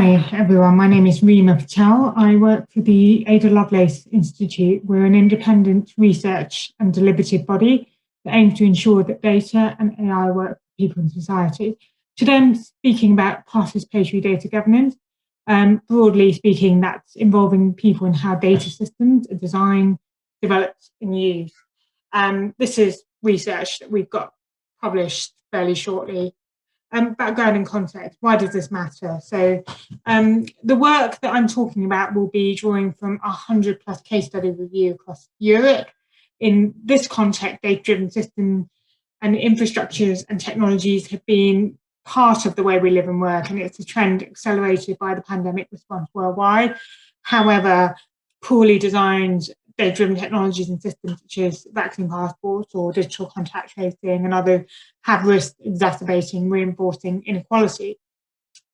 Hi everyone, my name is Reema Patel. I work for the Ada Lovelace Institute. We're an independent research and deliberative body that aims to ensure that data and AI work for people in society. Today I'm speaking about participatory data governance. Broadly speaking, that's involving people in how data systems are designed, developed and used. This is research that we've got published fairly shortly. Background and context, why does this matter? So the work that I'm talking about will be drawing from 100+ case study review across Europe. In this context, data-driven systems and infrastructures and technologies have been part of the way we live and work, and it's a trend accelerated by the pandemic response worldwide. However, poorly designed data-driven technologies and systems such as vaccine passports or digital contact tracing and others have risk exacerbating, reinforcing inequality.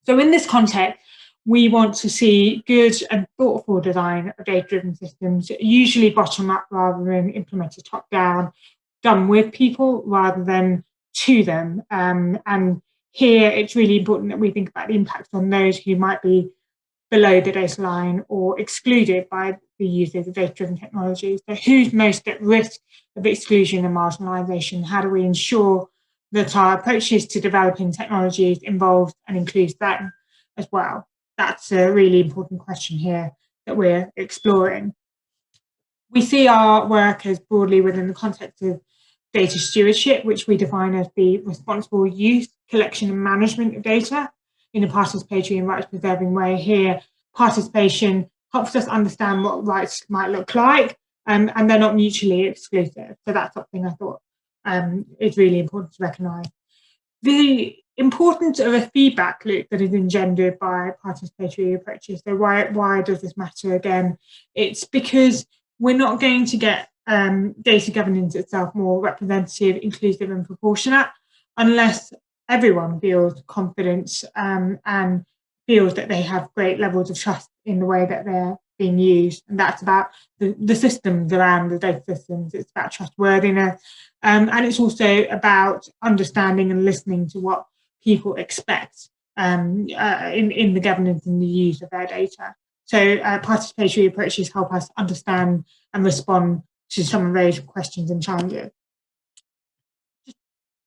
So in this context, we want to see good and thoughtful design of data-driven systems, usually bottom-up rather than implemented top-down, done with people rather than to them. And here it's really important that we think about the impact on those who might be below the data line or excluded by the users of data-driven technologies. So who's most at risk of exclusion and marginalisation? How do we ensure that our approaches to developing technologies involves and includes them as well? That's a really important question here that we're exploring. We see our work as broadly within the context of data stewardship, which we define as the responsible use, collection and management of data in a participatory and rights-preserving way. Here, participation helps us understand what rights might look like, and they're not mutually exclusive. So that's something I thought is really important to recognise. The importance of a feedback loop that is engendered by participatory approaches. So why does this matter again? It's because we're not going to get data governance itself more representative, inclusive and proportionate unless everyone feels confidence and feels that they have great levels of trust in the way that they're being used. And that's about the systems around the data systems. It's about trustworthiness. And it's also about understanding and listening to what people expect in the governance and the use of their data. So participatory approaches help us understand and respond to some of those questions and challenges.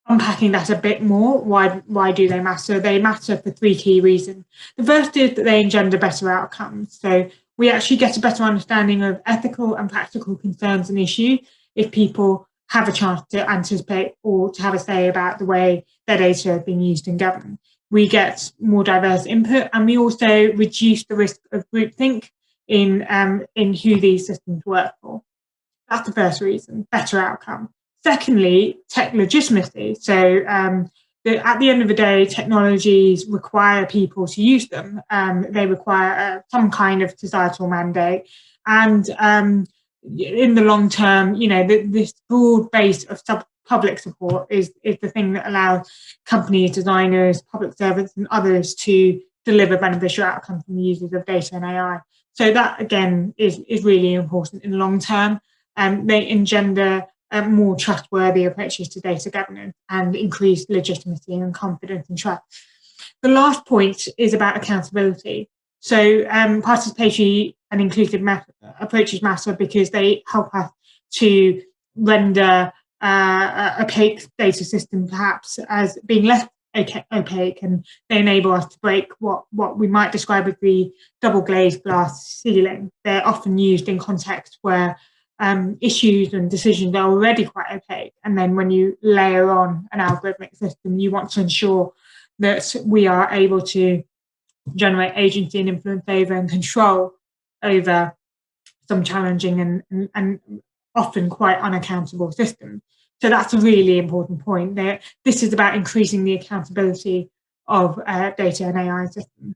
Unpacking that a bit more, why do they matter? They matter for three key reasons. The first is that they engender better outcomes. So we actually get a better understanding of ethical and practical concerns and issues if people have a chance to anticipate or to have a say about the way their data is being used and governed. We get more diverse input, and we also reduce the risk of groupthink in who these systems work for. That's the first reason, better outcome. Secondly, tech legitimacy. So at the end of the day, technologies require people to use them. They require some kind of societal mandate. And in the long term, you know, this broad base of public support is the thing that allows companies, designers, public servants and others to deliver beneficial outcomes from the users of data and AI. So that, again, is really important in the long term. They engender more trustworthy approaches to data governance and increase legitimacy and confidence and trust. The last point is about accountability. So participatory and inclusive approaches matter because they help us to render opaque data systems perhaps as being less opaque, and they enable us to break what we might describe as the double glazed glass ceiling. They're often used in contexts where issues and decisions are already quite opaque. And then when you layer on an algorithmic system, you want to ensure that we are able to generate agency and influence over and control over some challenging and often quite unaccountable systems. So that's a really important point. This is about increasing the accountability of data and AI systems.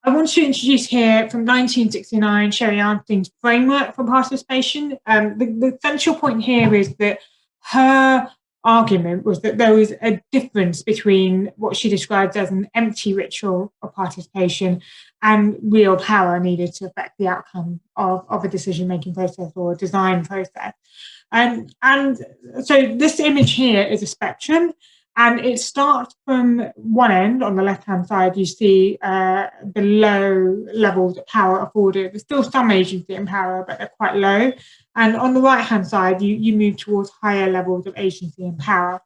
I want to introduce here from 1969 Sherry Arnstein's framework for participation. The central point here is that her argument was that there was a difference between what she described as an empty ritual of participation and real power needed to affect the outcome of a decision-making process or a design process. And so this image here is a spectrum, And it starts from one end. On the left-hand side, you see the low levels of power afforded. There's still some agency and power, but they're quite low. And on the right-hand side, you move towards higher levels of agency and power.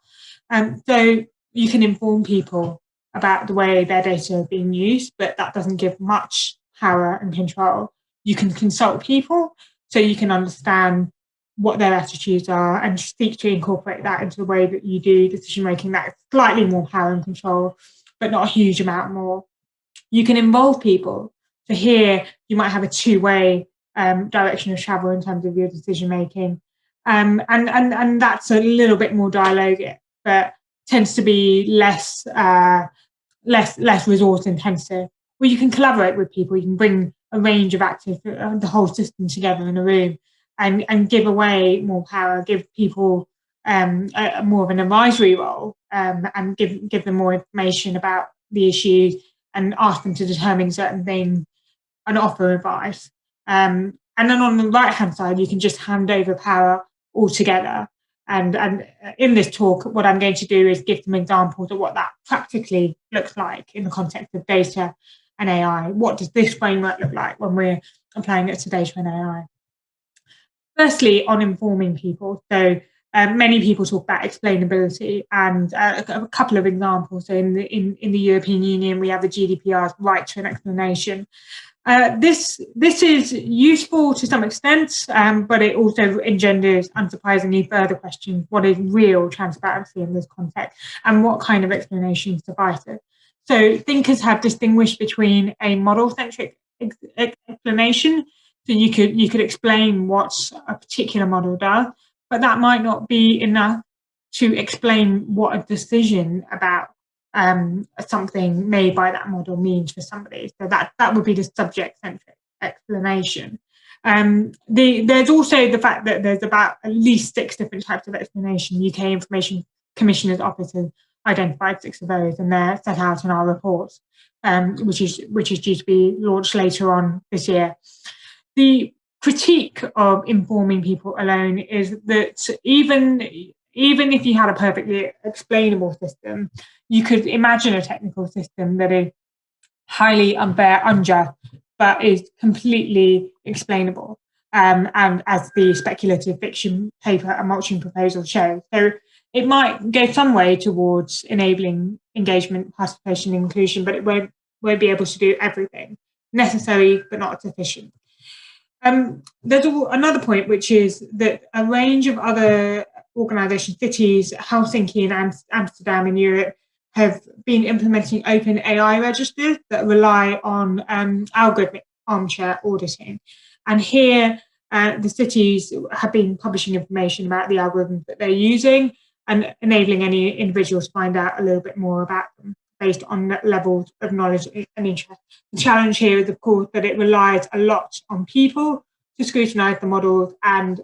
So you can inform people about the way their data are being used, but that doesn't give much power and control. You can consult people, so you can understand what their attitudes are and seek to incorporate that into the way that you do decision making. That's slightly more power and control, but not a huge amount more. You can involve people. So here you might have a two-way direction of travel in terms of your decision making, and that's a little bit more dialogic, but tends to be less resource intensive. Well, you can collaborate with people. You can bring a range of actors, the whole system together in a room, and give away more power, give people more of an advisory role, and give them more information about the issues and ask them to determine certain things and offer advice. And then on the right-hand side, you can just hand over power altogether. And in this talk, what I'm going to do is give some examples of what that practically looks like in the context of data and AI. What does this framework look like when we're applying it to data and AI? Firstly, on informing people. So many people talk about explainability, and a couple of examples. So in the European Union, we have the GDPR's right to an explanation. This is useful to some extent, but it also engenders, unsurprisingly, further questions. What is real transparency in this context, and what kind of explanation suffices? So thinkers have distinguished between a model-centric explanation. So you could explain what a particular model does, but that might not be enough to explain what a decision about something made by that model means for somebody. So that would be the subject-centric explanation. There's also the fact that there's about at least 6 different types of explanation. UK Information Commissioner's Office has identified 6 of those, and they're set out in our report, which is due to be launched later on this year. The critique of informing people alone is that even if you had a perfectly explainable system, you could imagine a technical system that is highly unfair, unjust, but is completely explainable, and as the speculative fiction paper A Mulching Proposal shows. So it might go some way towards enabling engagement, participation, and inclusion, but it won't be able to do everything. Necessary, but not sufficient. There's another point, which is that a range of other organisations, cities, Helsinki and Amsterdam in Europe, have been implementing open AI registers that rely on algorithmic armchair auditing. And here, the cities have been publishing information about the algorithms that they're using and enabling any individuals to find out a little bit more about them based on levels of knowledge and interest. The challenge here is, of course, that it relies a lot on people to scrutinise the models, and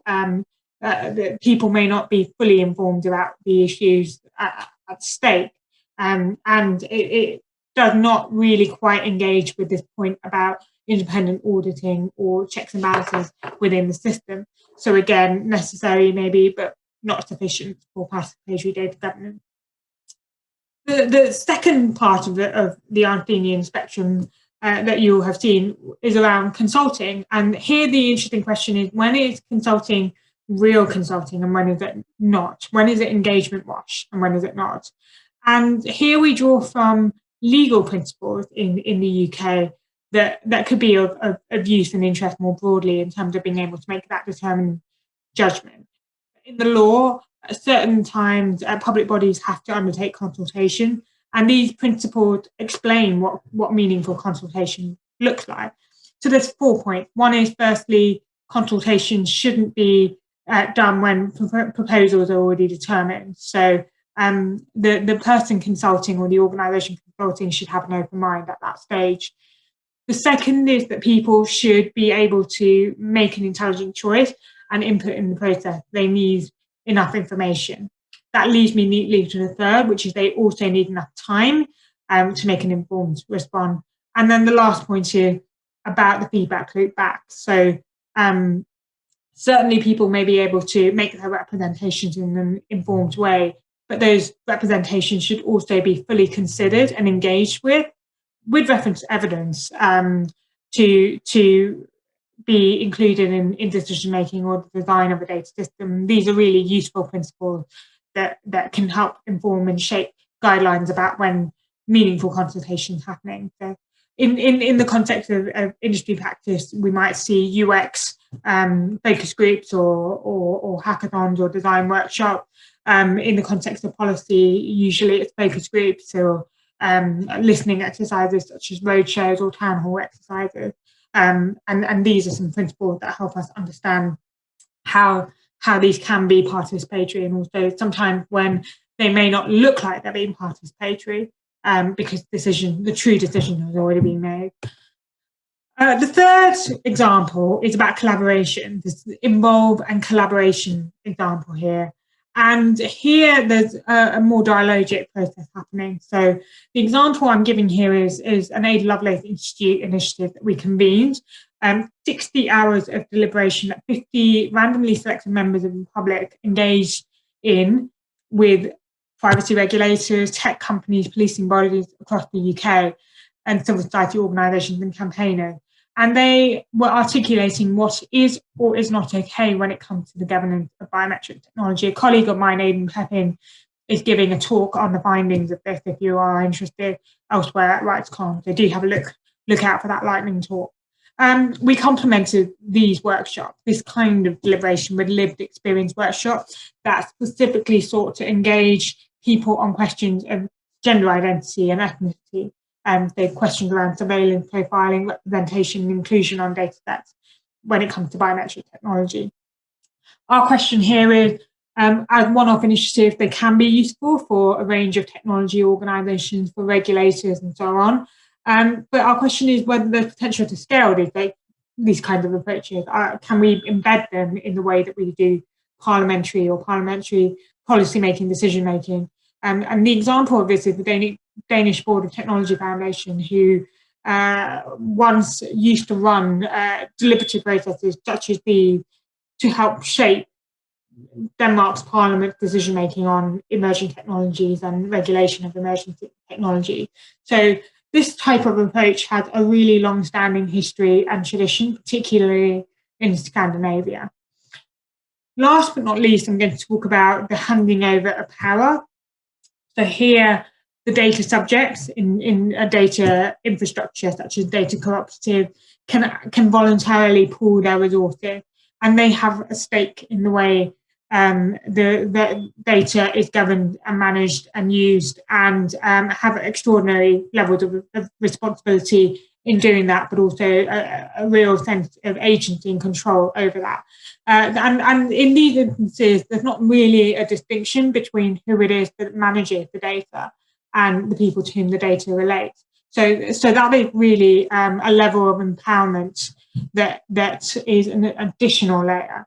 that people may not be fully informed about the issues at stake. And it does not really quite engage with this point about independent auditing or checks and balances within the system. So again, necessary maybe, but not sufficient for participatory data governance. The second part of the Arnsteinian spectrum that you have seen is around consulting. And here the interesting question is, when is consulting real consulting and when is it not? When is it engagement wash and when is it not? And here we draw from legal principles in the UK that could be of use and interest more broadly in terms of being able to make that determined judgment. In the law, at certain times, public bodies have to undertake consultation, and these principles explain what meaningful consultation looks like. So there's 4 points. One is, firstly, consultation shouldn't be done when proposals are already determined. So the person consulting or the organisation consulting should have an open mind at that stage. The second is that people should be able to make an intelligent choice and input in the process. They need enough information. That leads me neatly to the third, which is they also need enough time to make an informed response. And then the last point is about the feedback loop back. So certainly people may be able to make their representations in an informed way, but those representations should also be fully considered and engaged with reference to evidence, to be included in decision making or the design of a data system. These are really useful principles that can help inform and shape guidelines about when meaningful consultation is happening. So in the context of industry practice, we might see UX focus groups or hackathons or design workshops. In the context of policy, usually it's focus groups or listening exercises such as roadshows or town hall exercises. And these are some principles that help us understand how these can be participatory, and also sometimes when they may not look like they're being participatory, because the true decision has already been made. The third example is about collaboration. This involve and collaboration example here. And here there's a more dialogic process happening. So the example I'm giving here is an Ada Lovelace Institute initiative that we convened. 60 hours of deliberation that 50 randomly selected members of the public engaged in with privacy regulators, tech companies, policing bodies across the UK, and civil society organisations and campaigners. And they were articulating what is or is not okay when it comes to the governance of biometric technology. A colleague of mine, Reema Patel, is giving a talk on the findings of this if you are interested elsewhere at RightsCon. So do have a look out for that lightning talk. We complemented these workshops, this kind of deliberation, with lived experience workshops that specifically sought to engage people on questions of gender identity and ethnicity. The questions around surveillance, profiling, representation, and inclusion on data sets when it comes to biometric technology. Our question here is, as one-off initiatives, they can be useful for a range of technology organisations, for regulators, and so on. But our question is whether there's potential to scale these kinds of approaches. Can we embed them in the way that we do parliamentary policy-making, decision-making? And the example of this is the Danish Board of Technology Foundation, who once used to run deliberative processes such as these to help shape Denmark's parliament's decision-making on emerging technologies and regulation of emerging technology. So this type of approach has a really long-standing history and tradition, particularly in Scandinavia. Last but not least, I'm going to talk about the handing over of power. So here, the data subjects in a data infrastructure such as data cooperative can voluntarily pool their resources, and they have a stake in the way the data is governed and managed and used, and have extraordinary levels of responsibility in doing that, but also a real sense of agency and control over that. And in these instances, there's not really a distinction between who it is that manages the data and the people to whom the data relates. So that is really a level of empowerment that is an additional layer.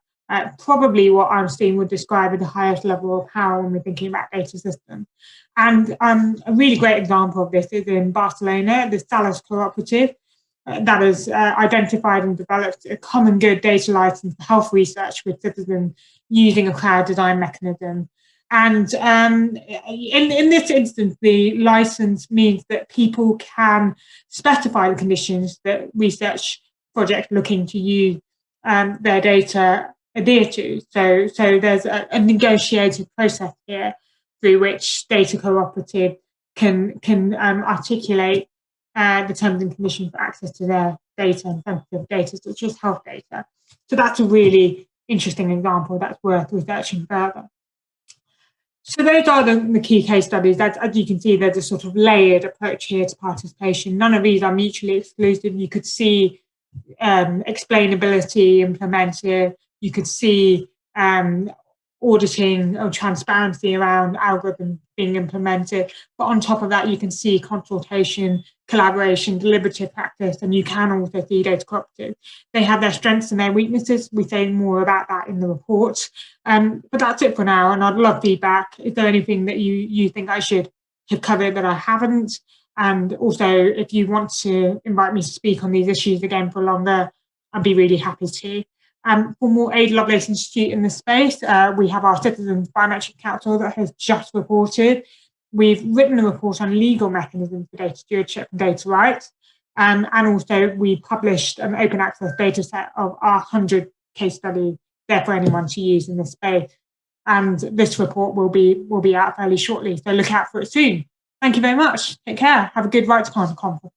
Probably what Einstein would describe as the highest level of power when we're thinking about data systems. And a really great example of this is in Barcelona, the Salas Cooperative that has identified and developed a common good data license for health research with citizens using a crowd design mechanism. And in this instance, the license means that people can specify the conditions that research projects looking to use their data adhere to. So there's a negotiated process here through which data cooperative can articulate the terms and conditions for access to their data and sensitive data, such as health data. So that's a really interesting example that's worth researching further. So those are the key case studies. As you can see, there's a sort of layered approach here to participation. None of these are mutually exclusive. You could see explainability implemented. You could see auditing or transparency around algorithms being implemented. But on top of that, you can see consultation, collaboration, deliberative practice, and you can also see data cooperative. They have their strengths and their weaknesses. We say more about that in the report. But that's it for now, and I'd love feedback. Is there anything that you think I should have covered that I haven't? And also, if you want to invite me to speak on these issues again for longer, I'd be really happy to. For more Ada Lovelace Institute in this space, we have our Citizens Biometric Council that has just reported. We've written a report on legal mechanisms for data stewardship and data rights. And also we published an open access data set of our 100 case studies there for anyone to use in this space. And this report will be out fairly shortly, so look out for it soon. Thank you very much. Take care. Have a good RightsCon conference.